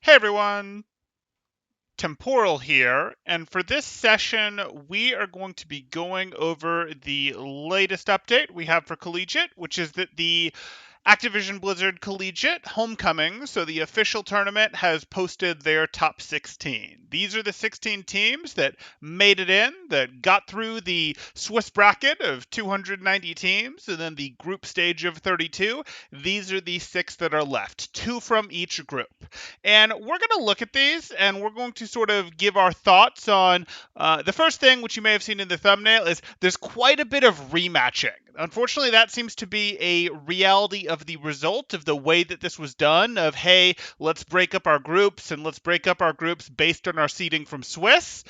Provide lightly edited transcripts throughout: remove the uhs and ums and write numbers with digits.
Hey everyone, Temporal here, and for this session, we are going to be going over the latest update we have for Collegiate, which is that the Activision Blizzard Collegiate Homecoming, so the official tournament, has posted their top 16. These are the 16 teams that made it in, that got through the Swiss bracket of 290 teams, and then the group stage of 32. These are the six that are left, two from each group. And we're going to look at these, and we're going to sort of give our thoughts on the first thing, which you may have seen in the thumbnail, is there's quite a bit of rematching. Unfortunately, that seems to be a reality of the result of the way that this was done of, hey, let's break up our groups, and let's break up our groups based on our seeding from Swiss.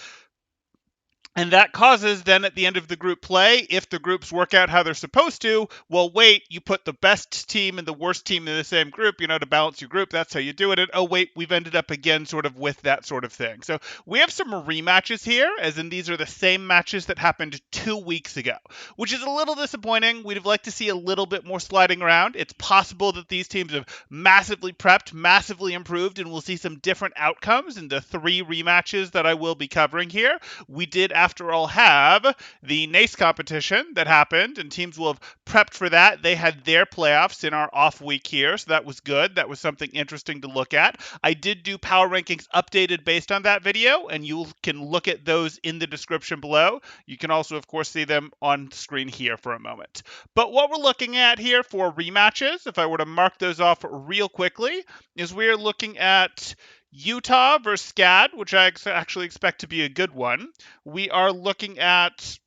And that causes then at the end of the group play, if the groups work out how they're supposed to, well, wait, you put the best team and the worst team in the same group, to balance your group. That's how you do it. And oh, wait, we've ended up again sort of with that sort of thing. So we have some rematches here, as in these are the same matches that happened 2 weeks ago, which is a little disappointing. We'd have liked to see a little bit more sliding around. It's possible that these teams have massively prepped, massively improved, and we'll see some different outcomes in the 3 rematches that I will be covering here. We did, after all, have the NACE competition that happened, and teams will have prepped for that. They had their playoffs in our off week here, so that was good. That was something interesting to look at. I did do power rankings updated based on that video, and you can look at those in the description below. You can also, of course, see them on screen here for a moment. But what we're looking at here for rematches, if I were to mark those off real quickly, is we're looking at Utah versus SCAD, which I actually expect to be a good one. We are looking at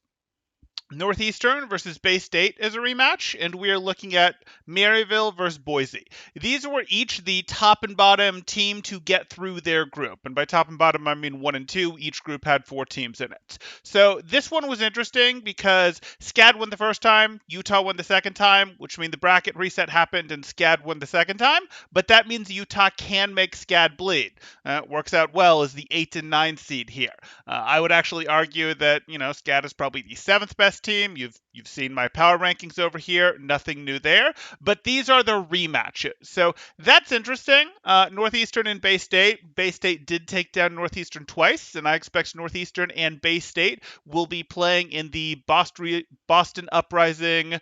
Northeastern versus Bay State as a rematch, and we are looking at Maryville versus Boise. These were each the top and bottom team to get through their group. And by top and bottom, I mean 1 and 2. Each group had 4 teams in it. So this one was interesting because SCAD won the first time, Utah won the second time, which means the bracket reset happened and SCAD won the second time. But that means Utah can make SCAD bleed. It works out well as the 8 and 9 seed here. I would actually argue that, SCAD is probably the 7th best team. You've seen my power rankings over here. Nothing new there. But these are the rematches. So that's interesting. Northeastern and Bay State. Bay State did take down Northeastern twice, and I expect Northeastern and Bay State will be playing in the Boston Uprising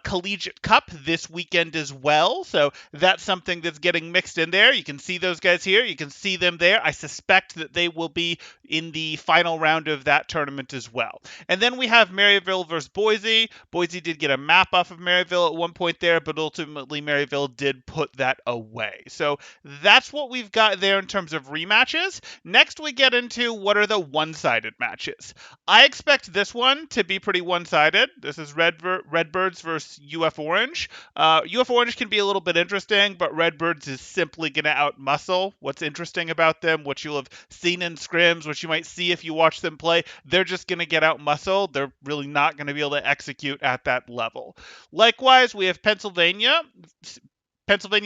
Collegiate Cup this weekend as well. So that's something that's getting mixed in there. You can see those guys here. You can see them there. I suspect that they will be in the final round of that tournament as well. And then we have Maryville versus Boise. Boise did get a map off of Maryville at one point there, but ultimately Maryville did put that away. So that's what we've got there in terms of rematches. Next, we get into what are the one-sided matches. I expect this one to be pretty one-sided. This is Redbirds versus UF Orange. UF Orange can be a little bit interesting, but Redbirds is simply going to outmuscle what's interesting about them, what you'll have seen in scrims, what you might see if you watch them play. They're just going to get outmuscled. They're really not going to be able to execute at that level. Likewise, we have Pennsylvania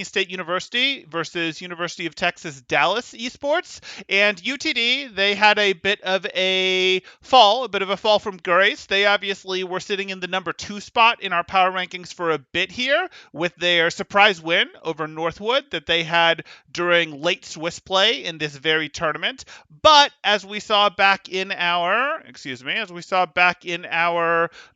State University versus University of Texas Dallas Esports. And UTD, they had a bit of a fall from grace. They obviously were sitting in the number 2 spot in our power rankings for a bit here with their surprise win over Northwood that they had during late Swiss play in this very tournament. But as we saw back in our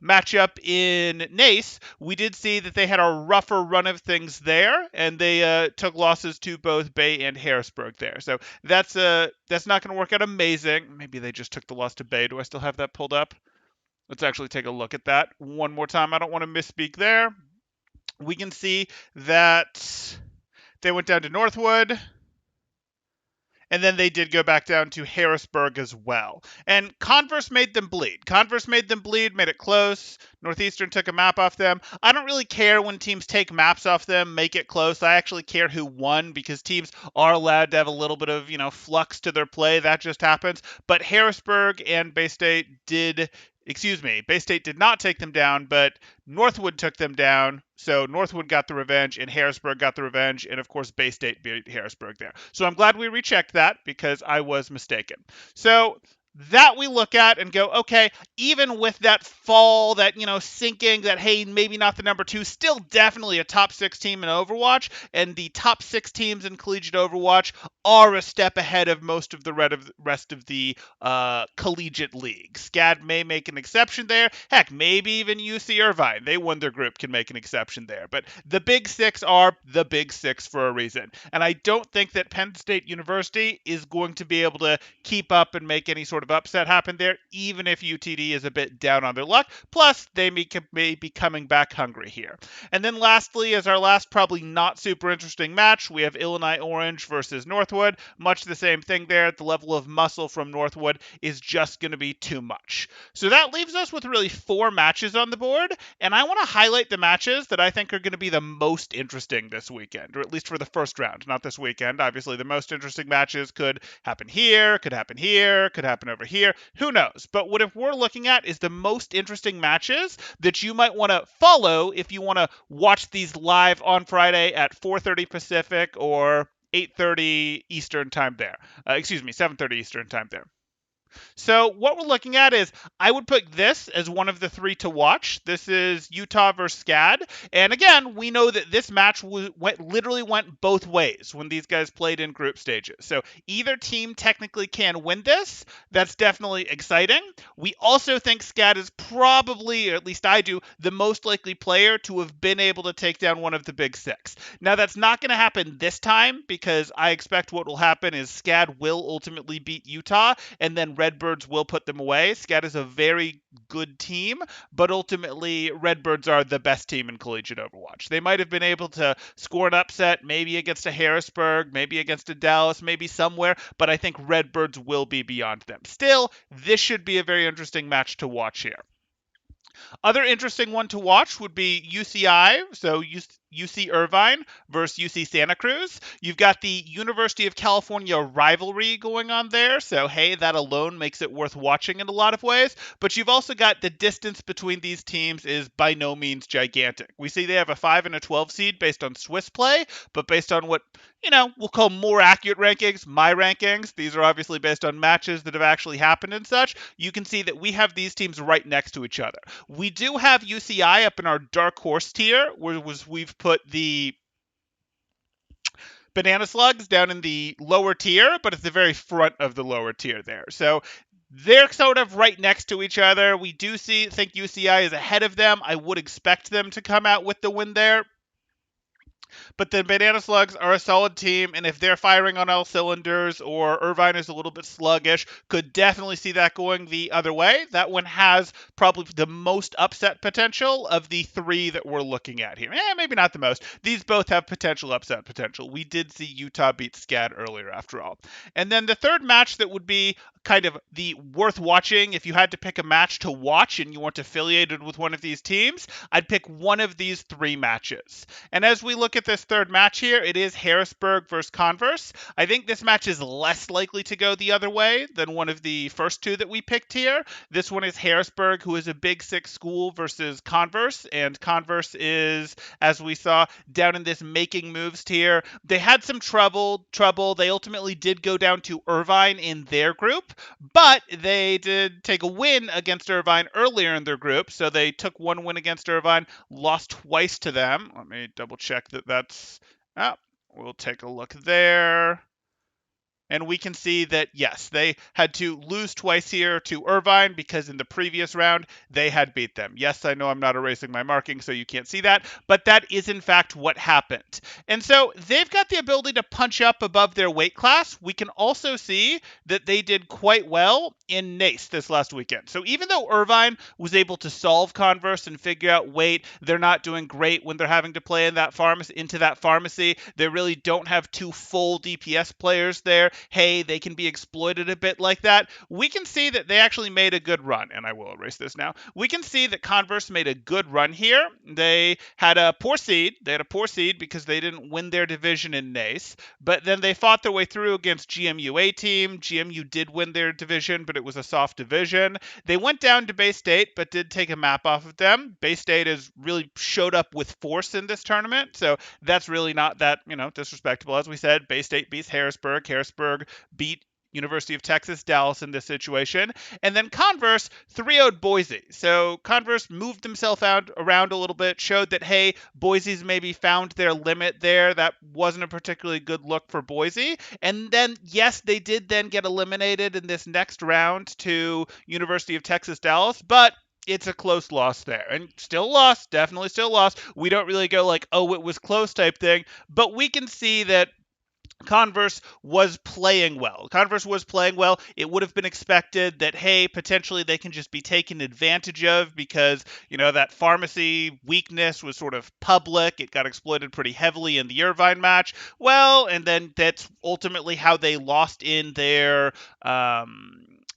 matchup in NACE, we did see that they had a rougher run of things there, and they took losses to both Bay and Harrisburg there. So that's not going to work out amazing. Maybe they just took the loss to Bay. Do I still have that pulled up? Let's actually take a look at that one more time. I don't want to misspeak there. We can see that they went down to Northwood, and then they did go back down to Harrisburg as well. And Converse made them bleed. Made it close. Northeastern took a map off them. I don't really care when teams take maps off them, make it close. I actually care who won because teams are allowed to have a little bit of, flux to their play. That just happens. But Harrisburg and Bay State did not take them down, but Northwood took them down. So Northwood got the revenge, and Harrisburg got the revenge, and of course Bay State beat Harrisburg there. So I'm glad we rechecked that because I was mistaken. So that we look at and go, okay, even with that fall, that, sinking, that, hey, maybe not the number two, still definitely a top six team in Overwatch. And the top six teams in Collegiate Overwatch are a step ahead of most of the rest of the Collegiate League. SCAD may make an exception there. Heck, maybe even UC Irvine. They won their group, can make an exception there. But the Big Six are the Big Six for a reason. And I don't think that Penn State University is going to be able to keep up and make any sort of upset happen there, even if UTD is a bit down on their luck. Plus, they may be coming back hungry here. And then lastly, as our last probably not super interesting match, we have Illinois Orange versus Northwood. Much the same thing there. The level of muscle from Northwood is just going to be too much. So that leaves us with really 4 matches on the board, and I want to highlight the matches that I think are going to be the most interesting this weekend, or at least for the first round, not this weekend. Obviously, the most interesting matches could happen here, could happen here, could happen over here. Who knows? But what if we're looking at is the most interesting matches that you might want to follow if you want to watch these live on Friday at 4:30 Pacific or 8:30 Eastern time there. 7:30 Eastern time there. So what we're looking at is I would put this as one of the 3 to watch. This is Utah versus SCAD. And again, we know that this match literally went both ways when these guys played in group stages. So either team technically can win this. That's definitely exciting. We also think SCAD is probably, or at least I do, the most likely player to have been able to take down one of the Big Six. Now, that's not going to happen this time because I expect what will happen is SCAD will ultimately beat Utah, and then Redbirds will put them away. SCAD is a very good team, but ultimately Redbirds are the best team in Collegiate Overwatch. They might have been able to score an upset, maybe against a Harrisburg, maybe against a Dallas, maybe somewhere, but I think Redbirds will be beyond them. Still, this should be a very interesting match to watch here. Other interesting one to watch would be UCI, so UC Irvine versus UC Santa Cruz. You've got the University of California rivalry going on there, so hey, that alone makes it worth watching in a lot of ways. But you've also got the distance between these teams is by no means gigantic. We see they have a 5 and a 12 seed based on Swiss play, but based on what we'll call more accurate rankings, my rankings. These are obviously based on matches that have actually happened and such. You can see that we have these teams right next to each other. We do have UCI up in our dark horse tier, where we've put the Banana Slugs down in the lower tier, but at the very front of the lower tier there. So they're sort of right next to each other. We do think UCI is ahead of them. I would expect them to come out with the win there. But the Banana Slugs are a solid team, and if they're firing on all cylinders or Irvine is a little bit sluggish, could definitely see that going the other way. That one has probably the most upset potential of the 3 that we're looking at here. Maybe not the most. These both have potential upset potential. We did see Utah beat SCAD earlier, after all. And then the third match that would be kind of the worth watching if you had to pick a match to watch and you weren't affiliated with one of these teams, I'd pick one of these 3 matches. And as we look at this third match here, it is Harrisburg versus Converse. I think this match is less likely to go the other way than one of the first 2 that we picked here. This one is Harrisburg, who is a Big Six school, versus Converse, and Converse is, as we saw, down in this making moves tier. They had some trouble. They ultimately did go down to Irvine in their group, but they did take a win against Irvine earlier in their group, so they took 1 win against Irvine, lost twice to them. Let me double check that's... we'll take a look there. And we can see that, yes, they had to lose twice here to Irvine because in the previous round, they had beat them. Yes, I know I'm not erasing my marking, so you can't see that, but that is, in fact, what happened. And so they've got the ability to punch up above their weight class. We can also see that they did quite well in NACE this last weekend. So even though Irvine was able to solve Converse and figure out, wait, they're not doing great when they're having to play in that pharmacy. They really don't have 2 full DPS players there. Hey, they can be exploited a bit like that. We can see that they actually made a good run, and I will erase this now. We can see that Converse made a good run here. They had a poor seed. Because they didn't win their division in NACE, but then they fought their way through against GMU A team. GMU did win their division, but it was a soft division. They went down to Bay State, but did take a map off of them. Bay State has really showed up with force in this tournament, so that's really not that, disrespectable. As we said, Bay State beats Harrisburg. Harrisburg beat University of Texas, Dallas in this situation. And then Converse 3-0'd Boise. So Converse moved themselves out around a little bit, showed that, hey, Boise's maybe found their limit there. That wasn't a particularly good look for Boise. And then, yes, they did then get eliminated in this next round to University of Texas, Dallas, but it's a close loss there. And still lost, definitely still lost. We don't really go like, oh, it was close type thing, but we can see that Converse was playing well. Converse was playing well. It would have been expected that, hey, potentially they can just be taken advantage of because, that pharmacy weakness was sort of public. It got exploited pretty heavily in the Irvine match. Well, and then that's ultimately how they lost in their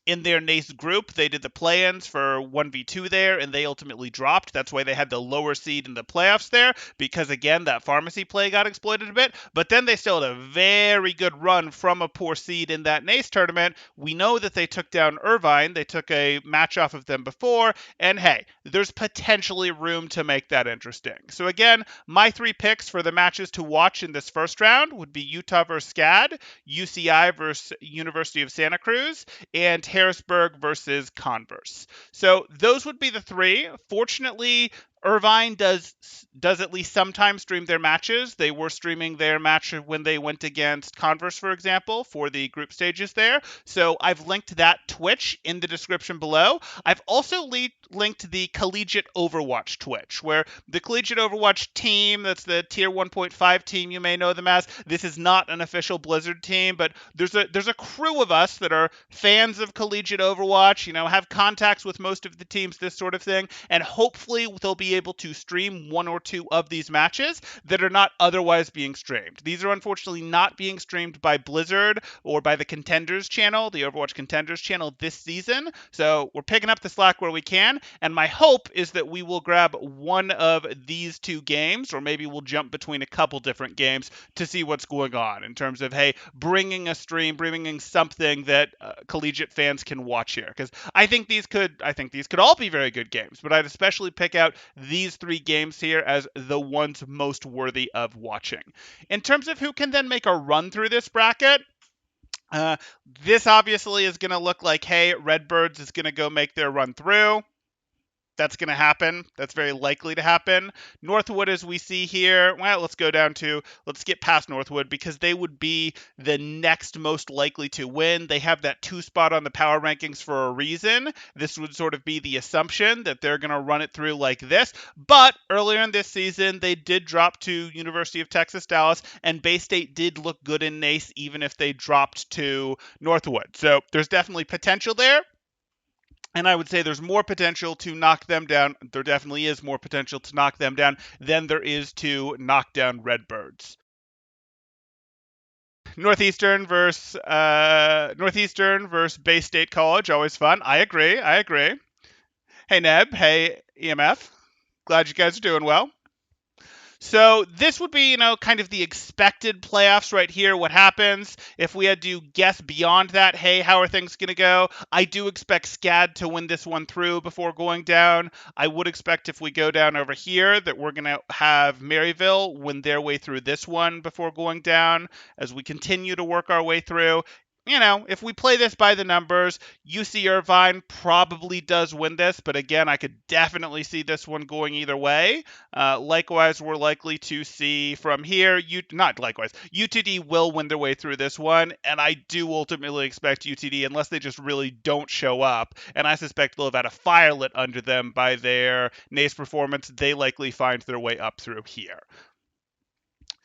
NACE group. They did the play-ins for 1v2 there, and they ultimately dropped. That's why they had the lower seed in the playoffs there, because, again, that pharmacy play got exploited a bit. But then they still had a very good run from a poor seed in that NACE tournament. We know that they took down Irvine. They took a match off of them before, and hey, there's potentially room to make that interesting. So again, my 3 picks for the matches to watch in this first round would be Utah versus SCAD, UCI versus University of Santa Cruz, and Harrisburg versus Converse. So those would be the 3. Fortunately, Irvine does at least sometimes stream their matches. They were streaming their match when they went against Converse, for example, for the group stages there. So I've linked that Twitch in the description below. I've also linked the Collegiate Overwatch Twitch, where the Collegiate Overwatch team, that's the tier 1.5 team, you may know them as. This is not an official Blizzard team, but there's a crew of us that are fans of Collegiate Overwatch, have contacts with most of the teams, this sort of thing, and hopefully they'll be able to stream 1 or 2 of these matches that are not otherwise being streamed. These are unfortunately not being streamed by Blizzard or by the Contenders channel, the Overwatch Contenders channel this season. So we're picking up the slack where we can, and my hope is that we will grab one of these 2 games, or maybe we'll jump between a couple different games to see what's going on in terms of, hey, bringing a stream, bringing something that collegiate fans can watch here. Because I think these could all be very good games, but I'd especially pick out these 3 games here as the ones most worthy of watching. In terms of who can then make a run through this bracket, this obviously is going to look like, hey, Redbirds is going to go make their run through. That's going to happen. That's very likely to happen. Northwood, as we see here, well, let's get past Northwood because they would be the next most likely to win. They have that 2 spot on the power rankings for a reason. This would sort of be the assumption that they're going to run it through like this. But earlier in this season, they did drop to University of Texas, Dallas, and Bay State did look good in NACE even if they dropped to Northwood. So there's definitely potential there. And I would say there's more potential to knock them down. There definitely is more potential to knock them down than there is to knock down Redbirds. Northeastern versus Bay State College, always fun. I agree. Hey Neb, hey EMF. Glad you guys are doing well. So this would be, kind of the expected playoffs right here. What happens if we had to guess beyond that? Hey, how are things going to go? I do expect SCAD to win this one through before going down. I would expect if we go down over here that we're going to have Maryville win their way through this one before going down as we continue to work our way through. If we play this by the numbers, UC Irvine probably does win this, but again, I could definitely see this one going either way. Likewise, we're likely to see from here, UTD will win their way through this one, and I do ultimately expect UTD, unless they just really don't show up, and I suspect they'll have had a fire lit under them by their NACE performance, they likely find their way up through here.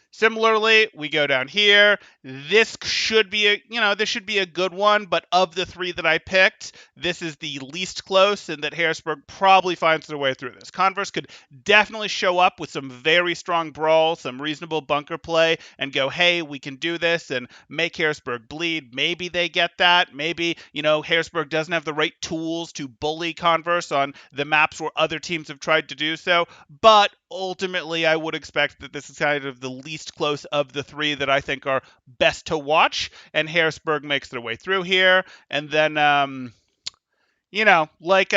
Similarly, we go down here. This should be a good one, but of the 3 that I picked, this is the least close, and that Harrisburg probably finds their way through this. Converse could definitely show up with some very strong brawl, some reasonable bunker play, and go, hey, we can do this, and make Harrisburg bleed. Maybe they get that. Maybe, Harrisburg doesn't have the right tools to bully Converse on the maps where other teams have tried to do so, but ultimately, I would expect that this is kind of the least close of the 3 that I think are best to watch, and Harrisburg makes their way through here. And then, like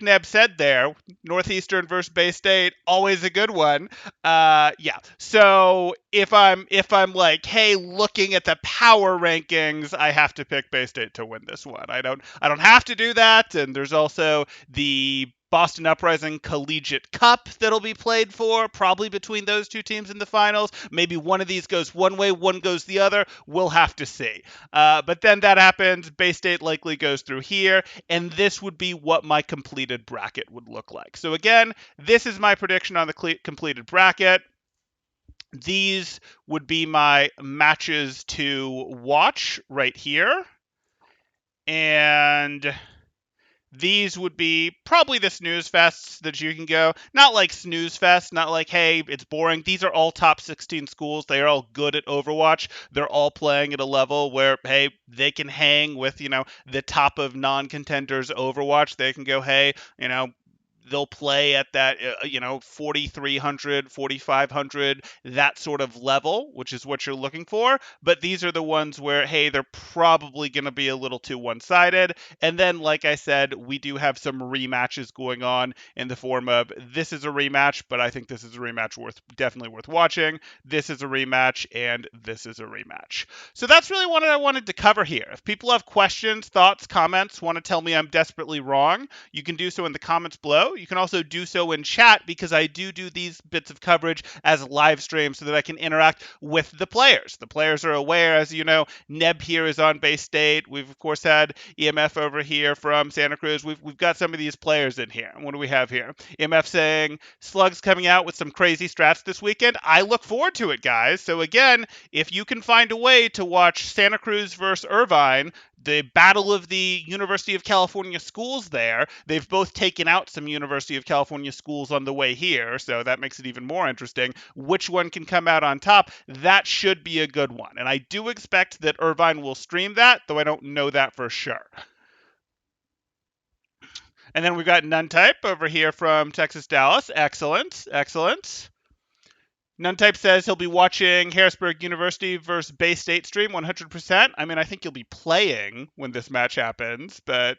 Neb said there, Northeastern versus Bay State, always a good one. Yeah. So if I'm like, hey, looking at the power rankings, I have to pick Bay State to win this one. I don't have to do that. And there's also the Boston Uprising Collegiate Cup that'll be played for, probably between those two teams in the finals. Maybe one of these goes one way, one goes the other. We'll have to see. But then that happens. Bay State likely goes through here, and this would be what my completed bracket would look like. So again, this is my prediction on the completed bracket. These would be my matches to watch right here. And these would be probably the snooze fests that you can go. Not like snooze fest, not like, hey, it's boring. These are all top 16 schools. They are all good at Overwatch. They're all playing at a level where, hey, they can hang with, the top of non-contenders Overwatch. They can go, hey, they'll play at that 4300 4500, that sort of level, which is what you're looking for. But these are the ones where, hey, they're probably going to be a little too one-sided. And then, like I said, we do have some rematches going on in the form of, this is a rematch, but I think this is a rematch definitely worth watching. This is a rematch, and this is a rematch. So that's really what I wanted to cover here. If people have questions, thoughts, comments, want to tell me I'm desperately wrong, you can do so in the comments below. You can also do so in chat, because I do these bits of coverage as live streams so that I can interact with the players. The players are aware, as you know, Neb here is on Bay State. We've, of course, had EMF over here from Santa Cruz. We've got some of these players in here. And what do we have here? EMF saying, Slug's coming out with some crazy strats this weekend. I look forward to it, guys. So again, if you can find a way to watch Santa Cruz versus Irvine, the battle of the University of California schools there. They've both taken out some University of California schools on the way here, so that makes it even more interesting. Which one can come out on top? That should be a good one. And I do expect that Irvine will stream that, though I don't know that for sure. And then we've got Nuntype over here from Texas Dallas. Excellent, excellent. Nuntype says he'll be watching Harrisburg University versus Bay State stream 100%. I mean, I think you'll be playing when this match happens, but...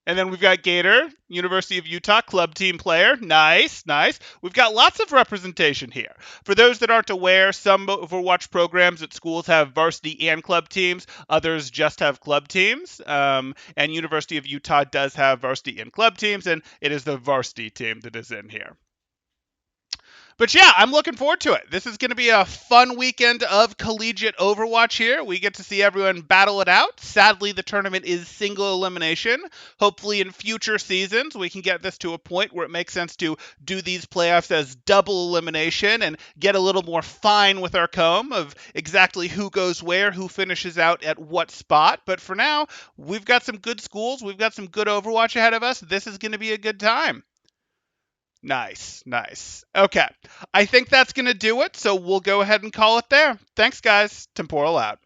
And then we've got Gator, University of Utah, club team player. Nice, nice. We've got lots of representation here. For those that aren't aware, some Overwatch programs at schools have varsity and club teams. Others just have club teams. And University of Utah does have varsity and club teams, and it is the varsity team that is in here. But yeah, I'm looking forward to it. This is going to be a fun weekend of collegiate Overwatch here. We get to see everyone battle it out. Sadly, the tournament is single elimination. Hopefully in future seasons, we can get this to a point where it makes sense to do these playoffs as double elimination and get a little more fine with our comb of exactly who goes where, who finishes out at what spot. But for now, we've got some good schools. We've got some good Overwatch ahead of us. This is going to be a good time. Nice, nice. Okay, I think that's going to do it, so we'll go ahead and call it there. Thanks, guys. Temporal out.